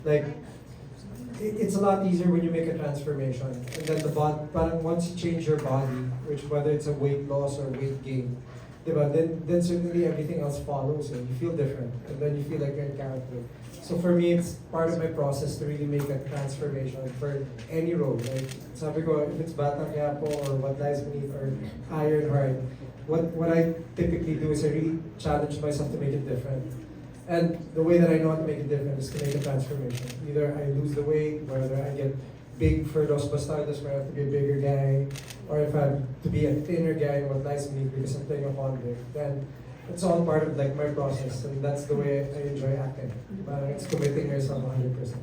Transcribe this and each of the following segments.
Like, it's a lot easier when you make a transformation. And then parang once you change your body, which whether it's a weight loss or weight gain, diba? Then certainly everything else follows and you feel different. And then you feel like you're in character. So for me, it's part of my process to really make a transformation for any role. Like, sabi ko, if it's Batang Quiapo or What Lies Beneath or Ironheart, what I typically do is I really challenge myself to make it different. And the way that I know how to make it different is to make a transformation. Either I lose the weight, whether I get big for Los Bastardos where I have to be a bigger guy, or if I have to be a thinner guy in What Lies Beneath because I'm playing a convict, then it's all part of like my process, and that's the way I enjoy acting. It's committing yourself 100%.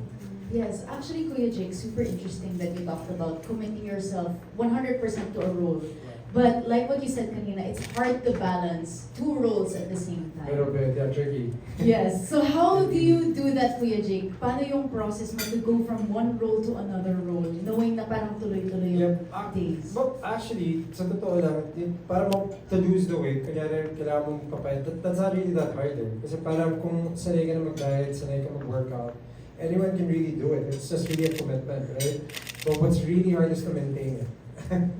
Yes, actually, Kuya Jake, super interesting that you talked about committing yourself 100% to a role. But like what you said kanina, it's hard to balance two roles at the same Little time. bit, yeah, tricky. Yes. So how do you do that, Kuya Jake? Paano yung process mo to go from one role to another role, knowing na parang tuloy-tuloy yung days? But actually, sa totoo lang, para to lose the weight, kanyari kailangan mong papayat, that's not really that hard eh. Kasi parang kung sanay ka na mag-diet, sanay ka mag-workout, anyone can really do it. It's just really a commitment, right? But what's really hard is to maintain it.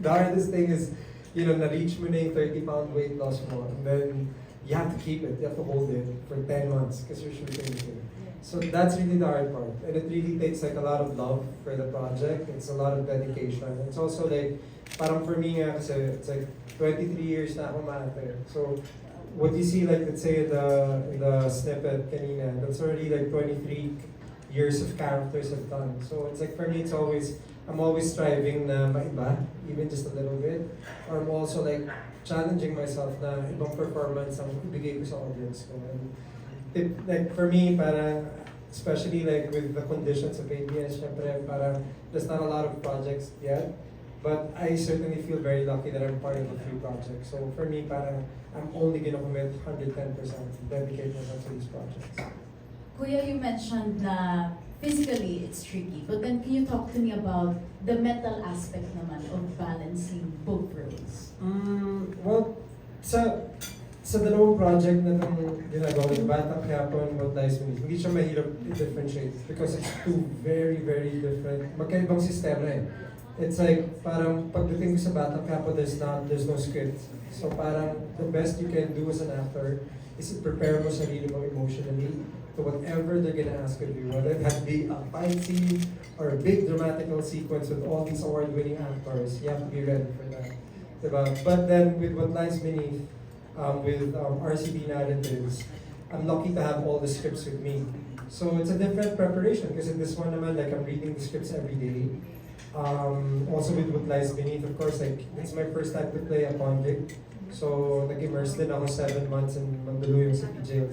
The hardest thing is, na-reach mo na yung 30-pound weight loss mo, and then you have to keep it, you have to hold it for 10 months because you're shooting it. So that's really the hard part, and it really takes like a lot of love for the project. It's a lot of dedication. It's also like, parang for me nga kasi, it's like 23 years na ako master. So what you see, like let's say the snippet kanina, that's already like 23 years of characters I've done. So it's like for me, I'm always striving na maiba, even just a little bit. Or I'm also like challenging myself na ibang performance ang ibigay ko sa audience ko. And like for me, parang, especially like with the conditions of ABS, syempre parang there's not a lot of projects yet. But I certainly feel very lucky that I'm part of a few projects. So for me, parang I'm only gonna commit 110%, dedicate myself to these projects. Kuya, you mentioned na physically it's tricky, but then can you talk to me about the mental aspect naman of balancing both roles? Well, sa dalawang project na itong ginagawa, yung Batang Quiapo and What Lies Beneath, hindi siya mahirap i-differentiate because it's two very, very different, magkaibang sistema eh. It's like, parang pagdating ko sa Batang Quiapo, there's no script. So parang the best you can do as an actor is prepare mo sarili mo emotionally to whatever they're gonna ask of you, whether that be a fight scene or a big dramatical sequence with all these award-winning actors. You have to be ready for that. Diba? But then with What Lies Beneath, with RCB Narratives, I'm lucky to have all the scripts with me. So it's a different preparation because in this one naman, like I'm reading the scripts every day. Also with What Lies Beneath, of course, like it's my first time to play a convict. So nag-immerse din ako 7 months in Mandaluyong City Jail.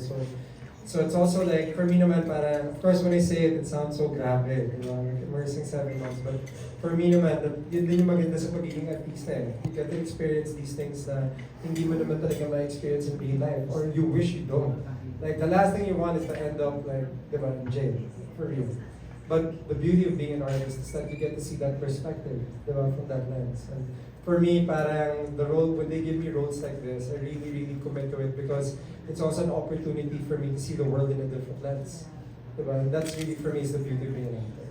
So it's also like, for me naman, para, of course when I say it, it sounds so grabe, like immersing 7 months. But for me naman, yun din yung maganda sa pagiging artista eh. You get to experience these things na hindi mo naman talaga ma-experience in real life, or you wish you don't. Like the last thing you want is to end up like, diba, in jail, for real. But the beauty of being an artist is that you get to see that perspective, diba, from that lens. And for me, parang the role, when they give me roles like this, I really, really commit to it because it's also an opportunity for me to see the world in a different lens. Diba? And that's really, for me, is the beauty of being an actor.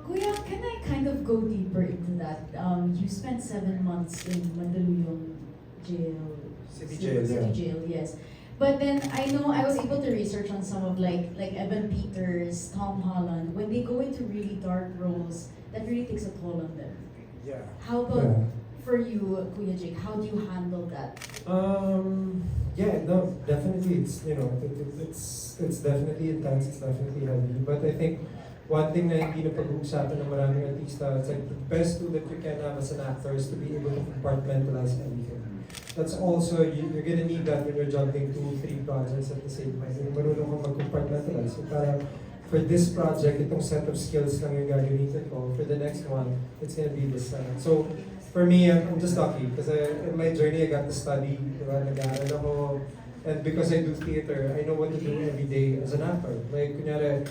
Kuya, can I kind of go deeper into that? You spent 7 months in Mandaluyong jail. City jail, yeah. Jail, yes. But then I know I was able to research on some of like Evan Peters, Tom Holland, when they go into really dark roles, that really takes a toll on them. Yeah. How about for you, Kuya Jake? How do you handle that? Yeah, no, definitely. It's it's definitely intense. It's definitely heavy. But I think one thing na hindi na pag-uusapan ng maraming artista, it's like the best tool that you can have as an actor is to be able to compartmentalize everything. That's also, you're gonna need that when you're juggling 2-3 projects at the same time. Yung marunong kang mag-compartmentalize. So parang, for this project, itong set of skills lang yung gagamitin ko. For the next one, it's gonna be this. So, for me, I'm just lucky because in my journey, I got to study. Diba? Nag-aaral ako. And because I do theater, I know what to do every day as an actor. Like, kunyari,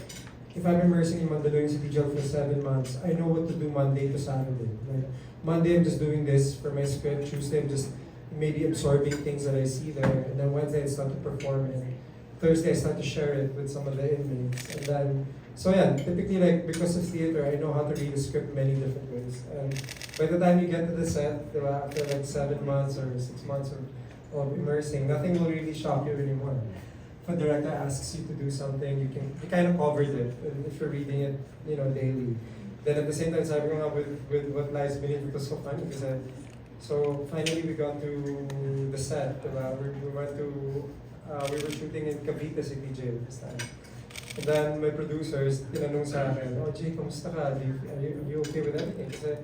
if I'm immersing in Mandaluyong City Jail for 7 months, I know what to do Monday to Saturday. Like, Monday, I'm just doing this for my script. Tuesday, I'm just maybe absorbing things that I see there. And then Wednesday, I start to perform it. Thursday, I start to share it with some of the inmates. And then So yeah, typically like because of theater, I know how to read a script many different ways. And by the time you get to the set, diba, after like 7 months or 6 months of immersing, nothing will really shock you anymore. If a director asks you to do something, you kind of covered it. And if you're reading it, daily. Then at the same time, sabi ko nga with What Lies Beneath, it was so funny kasi so finally we got to the set, diba? We went to, we were shooting in Cavite City Jail this time. And then my producers, tinanong sa akin, "Oh Jay, kamusta ka? Are you okay with everything?" Kasi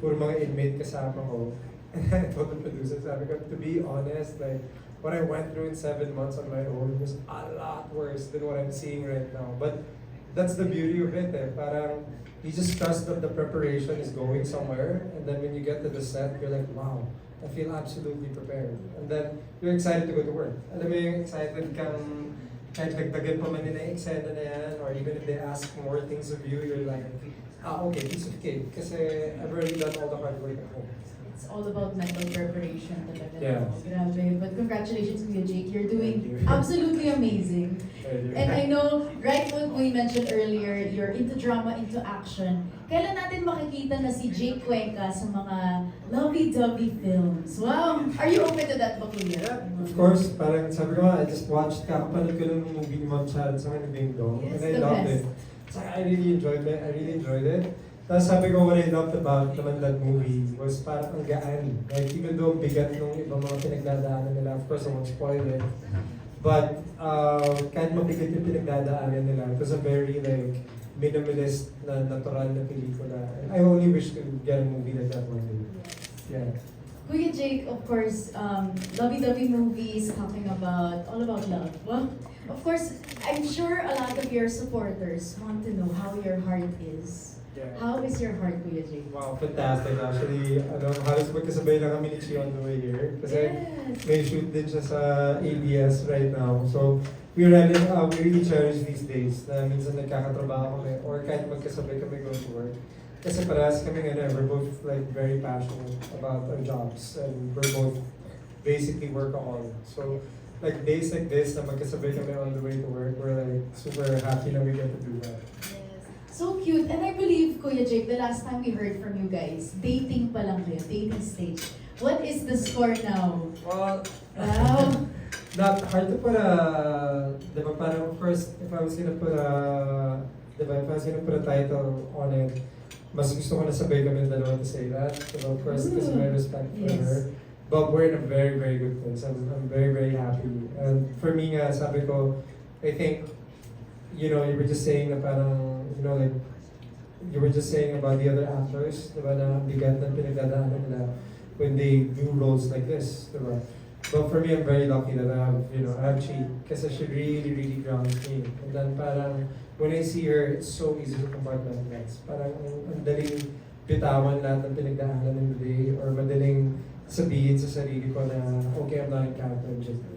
puro mga inmate kasama ko. And I told the producer, sabi ko, to be honest, like, what I went through in 7 months on my own was a lot worse than what I'm seeing right now. But that's the beauty of it, eh. Parang, you just trust that the preparation is going somewhere, and then when you get to the set, you're like, wow, I feel absolutely prepared. And then, you're excited to go to work. Alam mo yung excited kang, kahit nagdagan pa man nila yung eksena na yan, or even if they ask more things of you, you're like, okay, piece of cake. Kasi I've already done all the hard work at home. It's all about mental preparation talaga. Yeah. Grabe. But congratulations, Kuya Jake. You're doing Thank you. absolutely amazing. Thank you. And I know, right what we mentioned earlier, you're into drama, into action. Kailan natin makikita na si Jake Cuenca sa mga lovey-dovey films? Wow! Are you open to that ba, Kuya? Yeah, of course, parang sabi ko nga, I just watched, kakapanood ko lang yung movie ni Ma'am Sharon sa mga Bing Dong, Yes, and I the loved best. it. So I really enjoyed it. Tapos sabi ko, what I loved about naman that movie was parang ang gaan. Like, even though bigat nung ibang mga pinagdadaanan nila, of course I won't spoil it. But kahit mabigat yung pinagdadaanan nila, it was a very like minimalist na natural na pelikula. And I only wish to get a movie like that one day. Yeah. Kuya Jake, of course, lovey-dovey movies talking about, all about love. Well, of course, I'm sure a lot of your supporters want to know how your heart is. Yeah. How is your heart, Kuya Jake? Wow, fantastic. Actually, halos magkasabay lang kami ni Chi on the way here. Kasi Yes. may shoot din siya sa ABS right now. So, we really cherish these days na minsan nagkakatrabaho kami or kahit magkasabay kami go to work. Kasi parehas kami we're both like very passionate about our jobs and we're both basically workaholic. So, like days like this na magkasabay kami on the way to work, we're like super happy na we get to do that. So cute. And I believe, Kuya Jake, the last time we heard from you guys, dating pa lang kayo, dating stage. What is the score now? Well, Wow. not hard to put di ba parang first, if I was gonna put a title on it, mas gusto ko na sabay kami dalawa to say that. So of course, because of my respect for Yes. her. But we're in a very, very good place. I'm very, very happy. And for me nga, sabi ko, I think, you were just saying na parang, like, you were just saying about the other actors, diba, na bigat na pinagdadaanan nila when they do roles like this, diba? But for me, I'm very lucky that I have Chi, kasi she really, really grounds me. And then parang, when I see her, it's so easy to compartmentalize. Parang, ang daling bitawan lahat ng pinagdaanan in the day, or madaling sabihin sa sarili ko na, okay, I'm not in character, I'm just me.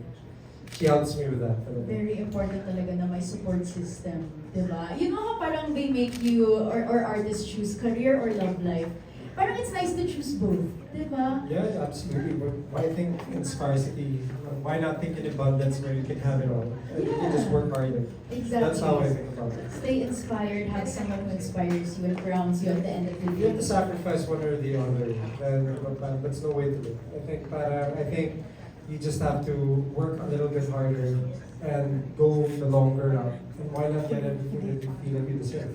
She helps me with that. Talaga. Very important talaga na may support system, di ba? You know how parang they make you, or artists choose career or love life? Parang it's nice to choose both, di ba? Yeah, absolutely. But why think in scarcity? Why not think in abundance where you can have it all? And you can just work harder. Exactly. That's how I think about it. Stay inspired, have someone who inspires you and grounds you at the end of the You have day. to sacrifice one or the other. Then that's no way to live. I think you just have to work a little bit harder and go the longer route. And why not get everything that you feel like you deserve?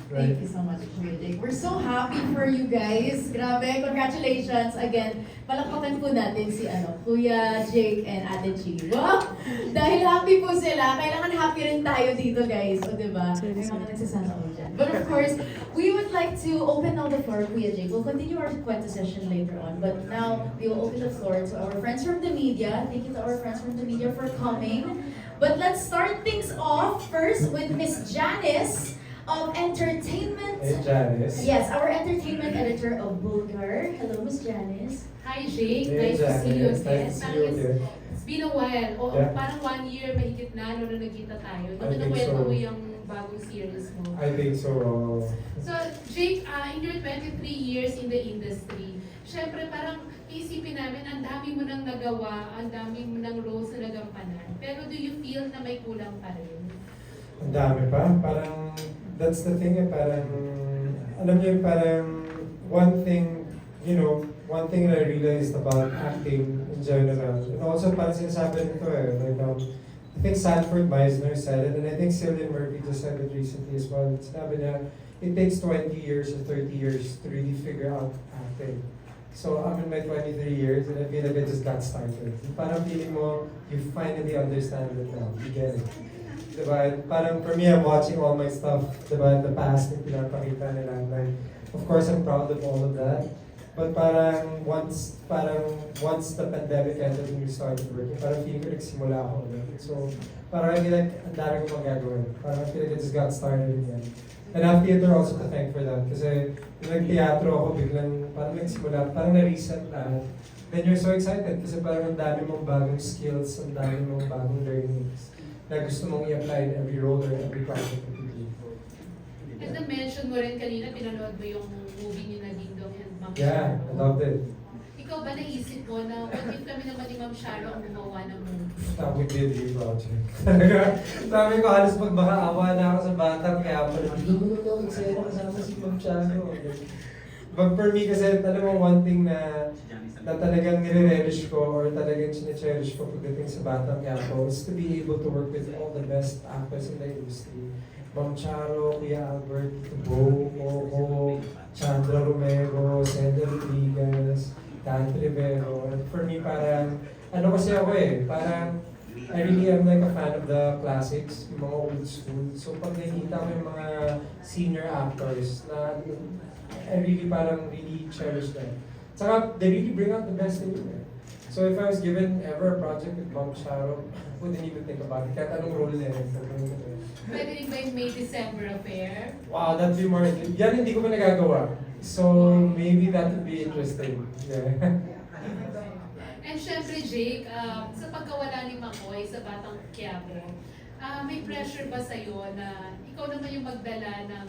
Right? Thank you so much, Kuya Jake. We're so happy for you guys. Grabe, congratulations again. Palakpakan po natin si Kuya Jake and Ate Chi. Wow! Dahil happy po sila, kailangan happy rin tayo dito, guys. O, diba? May mga nagsasana ko dyan. But of course, we would like to open now the floor, Kuya Jake. We'll continue our kwento session later on. But now, we will open the floor to our friends from the media. Thank you to our friends from the media for coming. But let's start things off first with Miss Janice of Entertainment. Hey, Janice. Yes, our entertainment editor of Bulgar. Hello, Miss Janice. Hi Jake, Hey, nice to see you Janice. again. Nice to see Parang you it's- again. It's been a while. O, Yeah. parang 1 year mahigit na nung nagkita tayo. I Doon think nakwento so. mo yung bagong series mo. I think so. So Jake, in your 23 years in the industry, syempre parang isipin namin, ang dami mo nang nagawa, ang dami mo nang roles na nagampanan. Pero do you feel na may kulang pa rin? Ang dami pa. Parang that's the thing parang, alam niyo parang, one thing that I realized about acting in general, and also parang sinasabi nito like, I think Sanford Meisner said it, and I think Cillian Murphy just said it recently as well. Sabi niya, it takes 20 years or 30 years to really figure out acting. So I'm in my 23 years and I feel like I just got started. Parang feeling mo, you finally understand it now. You get it. Diba? Parang for me, I'm watching all my stuff, diba, in the past, yung pinapakita nila. Like, of course, I'm proud of all of that. But parang once the pandemic ended and we started working, parang feeling ko nagsimula ako ulit. So parang I feel like ang dami ko magagawin. Parang I feel like I just got started again. And I have theater also to thank for that. Kasi yung nag-teatro ako, biglang parang nagsimula, parang na-reset lahat. Then you're so excited kasi parang ang dami mong bagong skills, ang dami mong bagong learnings na gusto mong i-apply in every role or every project that you do. And na-mention mo rin kanina, pinanood mo yung movie niyo na Ding Dong and Ma'am Yeah, I Sharon. loved it. Ikaw ba naisip mo na what if kami naman ni Ma'am Sharon ang gumawa ng movie? Sabi ko yung project. Sabi ko halos pag makaawa na ako sa bata, kaya pala, hindi ko eksena kasama si Ma'am Chano. But for me kasi, alam mo, one thing na talagang nire-relish ko or talagang sinecherish ko pagdating sa Batang Quiapo is to be able to work with all the best actors in the industry. Ma'am Charo, Kuya Albert, Bo, Coco, Chandra Romero, Sandra Rodriguez, Dan Rivero. And for me, parang, ano kasi ako parang, I really am like a fan of the classics, yung mga old school. So pag nakikita ko yung mga senior actors na I really cherish them. Saka, they really bring out the best in you. So if I was given ever a project with Ma'am Charo, I wouldn't even think about it. Kahit anong role na Pwede rin ba yung May-December affair? Wow, that'd be more, yan hindi ko pa nagagawa. So maybe that would be interesting. Yeah. And syempre, Jake, sa pagkawala ni Makoy sa Batang Quiapo, may pressure ba sa'yo na ikaw naman yung magdala ng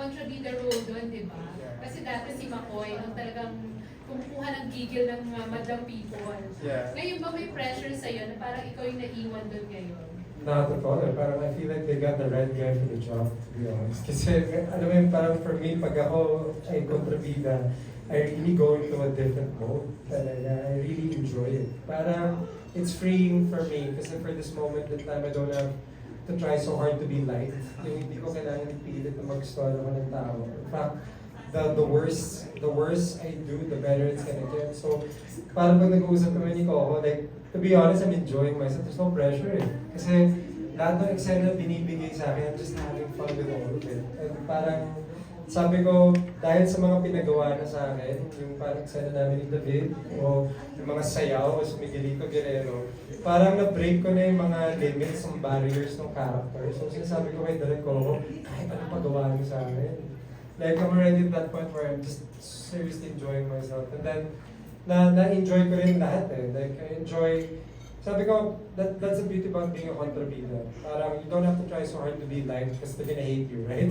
contributor role doon, di ba? Kasi dati si Makoy ang talagang kumukuha ng gigil ng madam people. Yeah. Ngayon ba may pressure sa'yo na parang ikaw yung naiwan doon ngayon? Not at all. Parang I feel like they got the right guy for the job, to be honest. Kasi, alam mo yun, parang for me, pag ako ay kontrabida, I really go into a different mode. Talaga, I really enjoy it. Parang, it's freeing for me kasi for this moment in time, I don't have to try so hard to be light. Yung hindi ko kailangan ipilit na mag-store ako ng tao. In fact, the worse I do, the better it's gonna get. So, parang pag nag-uusap kami ni Coco, like, to be honest, I'm enjoying myself. There's no pressure Kasi lahat ng eksena na binibigay sa akin, I'm just having fun with all of it. And parang, sabi ko, dahil sa mga pinagawa na sa akin, yung parang eksena namin ni David, o yung mga sayaw, o si Miguelito Guerrero, parang na-break ko na yung mga limits, yung barriers ng character. So sinasabi ko kay Direk Coco, kahit anong pagawa niyo sa akin. Like, I'm already at that point where I'm just seriously enjoying myself. And then, na-enjoy ko rin lahat Like, I enjoy, sabi ko, that's the beauty about being a kontrabida. Parang, you don't have to try so hard to be liked because they're gonna hate you, right?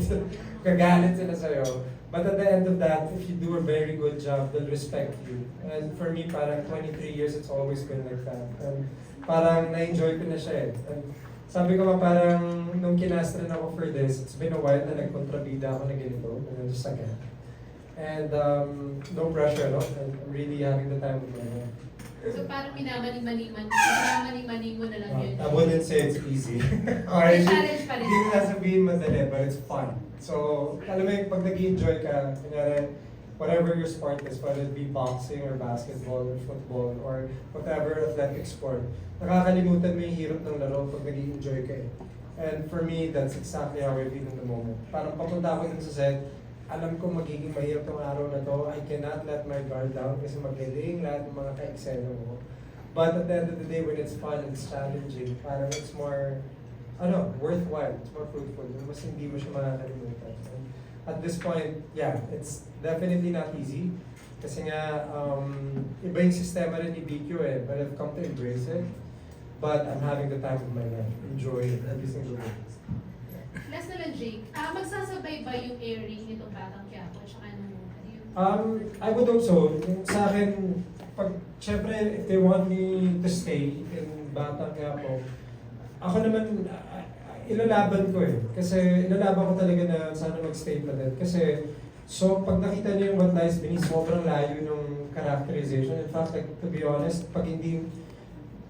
Kagalit sila sa'yo. But at the end of that, if you do a very good job, they'll respect you. And for me, parang 23 years, it's always been like that. And parang na-enjoy ko na siya And sabi ko parang, nung kinastran ako for this, it's been a while na nagkontrabida ako na ganito. And just again. And no pressure, no? I'm really having the time of my life. So parang minamani-mani mo na lang yun. I wouldn't say it's easy. May challenge pa rin. Hindi na sabihin madali, but it's fun. So, alam mo yung pag nag-enjoy ka, kunyari, whatever your sport is, whether it be boxing or basketball or football or whatever athletic sport, nakakalimutan mo yung hirap ng laro pag nag-enjoy ka And for me, that's exactly how I feel in the moment. Parang papunta ako dun sa set, alam ko magiging mahirap tong araw na to. I cannot let my guard down kasi magaling lahat ng mga ka-eksena mo. But at the end of the day, when it's fun, it's challenging, parang it's more, worthwhile. It's more fruitful. Mas hindi mo siya makakalimutan. And at this point, yeah, it's definitely not easy. Kasi nga, iba yung sistema rin ni BQ but I've come to embrace it. But I'm having the time of my life. Enjoy it every single day. Last na lang, Jake. Magsasabay ba yung airing nitong Batang Quiapo? Tsaka I would hope so. Yung sa akin, syempre, if they want me to stay in Batang Quiapo, ako naman, ilalaban ko eh. Kasi ilalaban ko talaga na sana mag-stay pa din. Kasi, so pag nakita niyo yung What Lies Beneath, sobrang layo nung characterization. In fact, like, to be honest, pag hindi,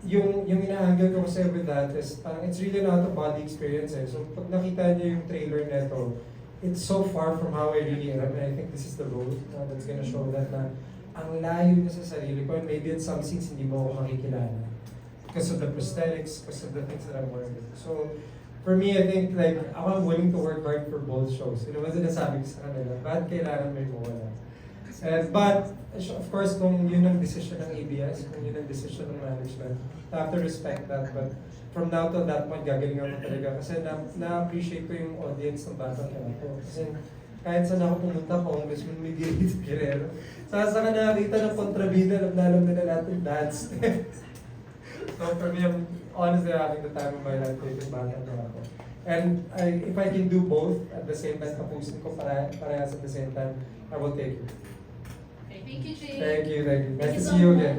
yung ina-angle ko kasi with that is, parang it's really an out-of-body experience eh. So pag nakita niyo yung trailer neto, it's so far from how I really am. And I think this is the role that's gonna show that na ang layo niya sa sarili ko, and maybe at some scenes hindi mo ako makikilala. Because of the prosthetics, because of the things that I'm wearing. So, for me, I think, like, ako I'm willing to work hard for both shows. Yun naman sinasabi ko sa kanila, bakit kailangan may mawala? But, of course, kung yun ang decision ng ABS, kung yun ang decision ng management, I have to respect that. But from now to that point, gagalingan ko talaga. Kasi na-appreciate ko yung audience ng Batang Quiapo. Kasi kahit saan ako pumunta, Congressman Miguel Guerrero, saan ka nakakita ng kontrabida, alam nila lahat ng dance step. So for me, I'm honestly having the time of my life with Batang Quiapo. And if I can do both at the same time, tapusin ko parehas at the same time, I will take it. Okay, thank you, Jake. Thank you, thank you. Thank Nice you to so see you much. again.